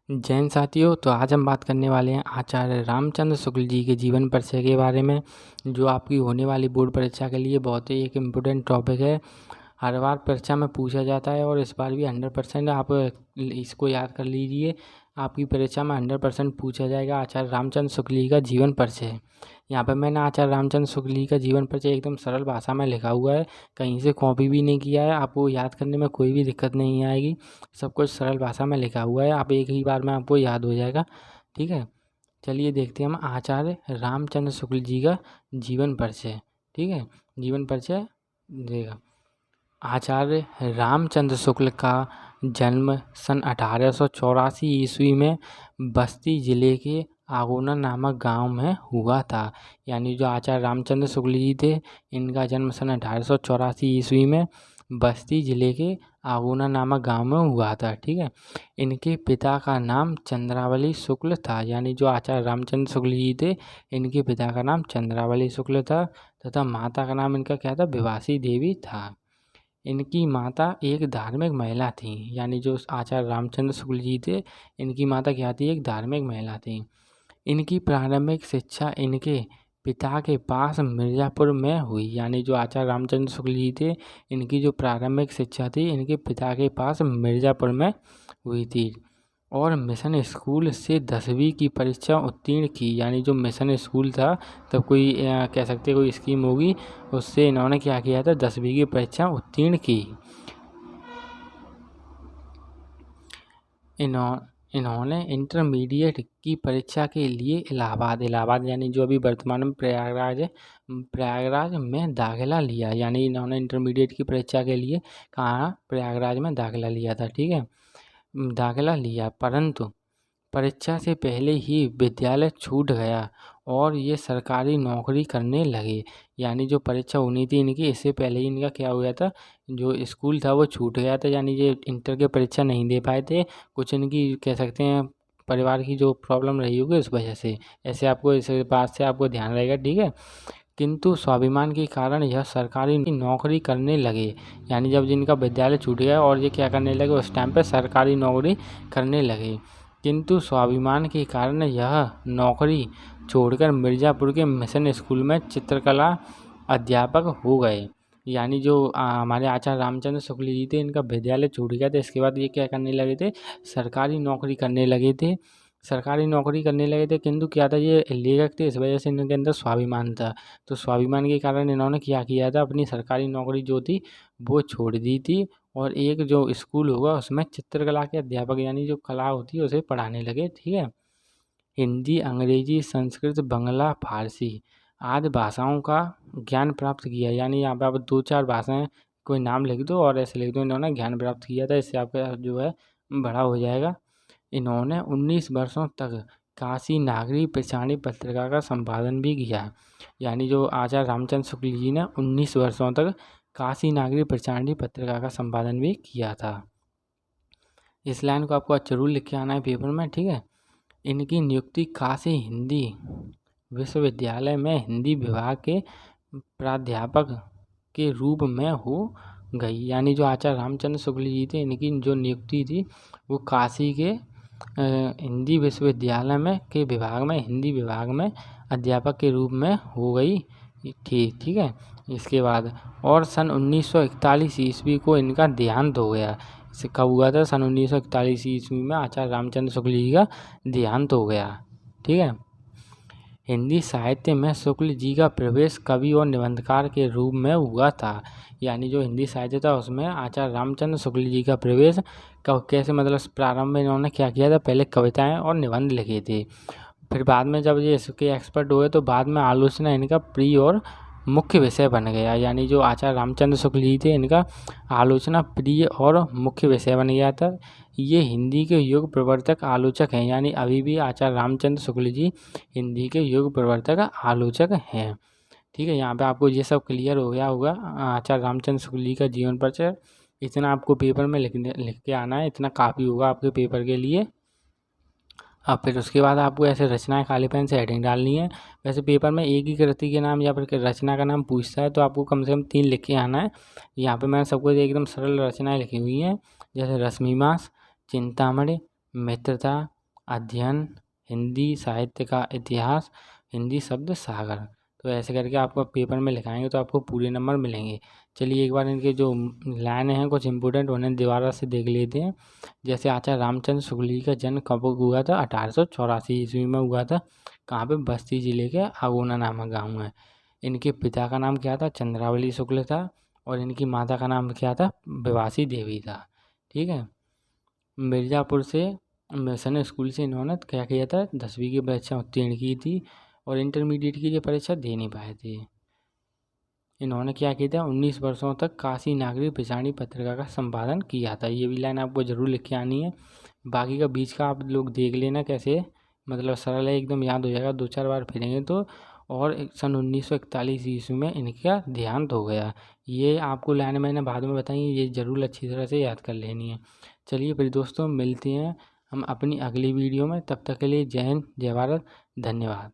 जैन साथियों, तो आज हम बात करने वाले हैं आचार्य रामचंद्र शुक्ल जी के जीवन परिचय के बारे में, जो आपकी होने वाली बोर्ड परीक्षा के लिए बहुत ही एक इम्पोर्टेंट टॉपिक है। हर बार परीक्षा में पूछा जाता है और इस बार भी 100% आप इसको याद कर लीजिए। आपकी परीक्षा में 100% पूछा जाएगा आचार्य रामचंद्र शुक्ल जी का जीवन परिचय। यहाँ पर मैंने आचार्य रामचंद्र शुक्ल जी का जीवन परिचय एकदम सरल भाषा में लिखा हुआ है, कहीं से कॉपी भी नहीं किया है। आपको याद करने में कोई भी दिक्कत नहीं आएगी, सब कुछ सरल भाषा में लिखा हुआ है, आप एक ही बार में आपको याद हो जाएगा। ठीक है, चलिए देखते हैं हम आचार्य रामचंद्र शुक्ल जी का जीवन परिचय। ठीक है, जीवन परिचय देगा। आचार्य रामचंद्र शुक्ल का जन्म सन 1884 ईस्वी में बस्ती जिले के आगोना नामक गांव में हुआ था। यानी जो आचार्य रामचंद्र शुक्ल जी थे, इनका जन्म सन 1884 ईस्वी में बस्ती जिले के आगोना नामक गांव में हुआ था। ठीक है, इनके पिता का नाम चंद्रावली शुक्ल था। यानी जो आचार्य रामचंद्र शुक्ल जी थे, इनके पिता का नाम चंद्रावली शुक्ल था तथा माता का नाम इनका क्या था, विवासी देवी था। इनकी माता एक धार्मिक महिला थी। यानी जो आचार्य रामचंद्र शुक्ल जी थे, इनकी माता क्या थी, एक धार्मिक महिला थी। इनकी प्रारंभिक शिक्षा इनके पिता के पास मिर्ज़ापुर में हुई। यानी जो आचार्य रामचंद्र शुक्ल जी थे, इनकी जो प्रारंभिक शिक्षा थी इनके पिता के पास मिर्ज़ापुर में हुई थी और मिशन स्कूल से 10वीं की परीक्षा उत्तीर्ण की। यानी जो मिशन स्कूल था, तब कोई कह सकते कोई स्कीम होगी, उससे इन्होंने क्या किया था, 10वीं की परीक्षा उत्तीर्ण की। इन्होंने इंटरमीडिएट की परीक्षा के लिए इलाहाबाद यानी जो अभी वर्तमान में प्रयागराज है, प्रयागराज में दाखिला लिया। यानी इन्होंने इंटरमीडिएट की परीक्षा के लिए कहाँ, प्रयागराज में दाखिला लिया था। ठीक है, दाखिला लिया, परंतु परीक्षा से पहले ही विद्यालय छूट गया और ये सरकारी नौकरी करने लगे। यानी जो परीक्षा होनी थी इनकी, इससे पहले ही इनका क्या हो गया था, जो स्कूल था वो छूट गया था। यानी ये इंटर के परीक्षा नहीं दे पाए थे, कुछ इनकी कह सकते हैं परिवार की जो प्रॉब्लम रही होगी उस वजह से। ऐसे आपको इस बात से आपको ध्यान रहेगा। ठीक है, किंतु स्वाभिमान के कारण यह सरकारी नौकरी करने लगे। यानी जब जिनका विद्यालय छूट गया और ये क्या करने लगे, उस टाइम पे सरकारी नौकरी करने लगे, किंतु स्वाभिमान के कारण यह नौकरी छोड़कर मिर्ज़ापुर के मिशन स्कूल में चित्रकला अध्यापक हो गए। यानी जो हमारे आचार्य रामचंद्र शुक्ल जी थे, इनका विद्यालय छूट गया था, इसके बाद ये क्या करने लगे थे, सरकारी नौकरी करने लगे थे। किंतु क्या था, ये लेखक थे, इस वजह से इनके अंदर स्वाभिमान था। तो स्वाभिमान के कारण इन्होंने क्या किया था, अपनी सरकारी नौकरी जो थी वो छोड़ दी थी और एक जो स्कूल होगा उसमें चित्रकला के अध्यापक यानी जो कला होती है उसे पढ़ाने लगे। ठीक है, हिंदी, अंग्रेजी, संस्कृत, बंगला, फारसी आदि भाषाओं का ज्ञान प्राप्त किया। यानी यहाँ पे आप 2-4 भाषाएं कोई नाम लिख दो और ऐसे लिख दो, इन्होंने ज्ञान प्राप्त किया था, इससे आपका जो है बड़ा हो जाएगा। इन्होंने 19 वर्षों तक काशी नागरी पिछाड़ी पत्रिका का संपादन भी किया। यानी जो आचार्य रामचंद्र शुक्ल जी ने 19 वर्षों तक काशी नागरी पिछाड़ी पत्रिका का संपादन भी किया था। इस लाइन को आपको जरूर लिख के आना है पेपर में। ठीक है, इनकी नियुक्ति काशी हिंदी विश्वविद्यालय में हिंदी विभाग के प्राध्यापक के रूप में हो गई। यानी जो आचार्य रामचंद्र शुक्ल जी थे, इनकी जो नियुक्ति थी वो काशी के हिंदी विश्वविद्यालय में के विभाग में, हिंदी विभाग में अध्यापक के रूप में हो गई थी। ठीक है, इसके बाद और सन 1941 ईस्वी को इनका देहांत हो गया। इसे कब हुआ था, सन 1941 ईस्वी में आचार्य रामचंद्र शुक्ल जी का देहांत हो गया। ठीक है, हिंदी साहित्य में शुक्ल जी का प्रवेश कवि और निबंधकार के रूप में हुआ था। यानी जो हिंदी साहित्य था उसमें आचार्य रामचंद्र शुक्ल जी का प्रवेश कैसे, मतलब प्रारंभ में इन्होंने क्या किया था, पहले कविताएं और निबंध लिखे थे, फिर बाद में जब ये इसके एक्सपर्ट हुए तो बाद में आलोचना इनका प्रिय और मुख्य विषय बन गया। यानी जो आचार्य रामचंद्र शुक्ल जी थे, इनका आलोचना प्रिय और मुख्य विषय बन गया था। ये हिंदी के युग प्रवर्तक आलोचक हैं। यानी अभी भी आचार्य रामचंद्र शुक्ल जी हिंदी के युग प्रवर्तक आलोचक हैं। ठीक है, यहाँ पे आपको ये सब क्लियर हो गया होगा आचार्य रामचंद्र शुक्ल जी का जीवन परिचय। इतना आपको पेपर में लिख के आना है, इतना काफ़ी होगा आपके पेपर के लिए। अब फिर उसके बाद आपको ऐसे रचनाएं खाली पेन से हेडिंग डालनी है। वैसे पेपर में एक ही कृति के नाम या फिर रचना का नाम पूछता है तो आपको कम से कम 3 लिख के आना है। यहाँ पे मैंने सबको एकदम सरल रचनाएं लिखी हुई हैं, जैसे रश्मिमास, चिंतामणि, मित्रता, अध्ययन, हिंदी साहित्य का इतिहास, हिंदी शब्द सागर। तो ऐसे करके आपको पेपर में लिखाएंगे तो आपको पूरे नंबर मिलेंगे। चलिए एक बार इनके जो लाइन हैं कुछ इम्पोर्टेंट उन्हें दोबारा से देख लेते हैं। जैसे आचार्य रामचंद्र शुक्ल जी का जन्म कब हुआ था? 1884 ईस्वी में हुआ था। कहाँ पे? बस्ती जिले के अगोना नामक गाँव में। इनके पिता का नाम क्या था? चंद्रावली शुक्ल था। और इनकी माता का नाम क्या था? विवासी देवी था। ठीक है। मिर्ज़ापुर से मिशन स्कूल से इन्होंने क्या किया था? 10वीं की परीक्षा उत्तीर्ण की थी और इंटरमीडिएट की जो परीक्षा दे नहीं पाए थे। इन्होंने क्या किया था? 19 वर्षों तक काशी नागरिक पिछाड़ी पत्रिका का संपादन किया था। ये भी लाइन आपको ज़रूर लिख के आनी है। बाकी का बीच का आप लोग देख लेना कैसे, मतलब सरल है, एकदम याद हो जाएगा, 2-4 बार फिरेंगे तो। और सन 1941 ईस्वी में इनका देहांत हो गया। ये आपको लाइन मैंने बाद में बताई, ये ज़रूर अच्छी तरह से याद कर लेनी है। चलिए फिर दोस्तों मिलते हैं हम अपनी अगली वीडियो में। तब तक के लिए जय हिंद, जय भारत, धन्यवाद।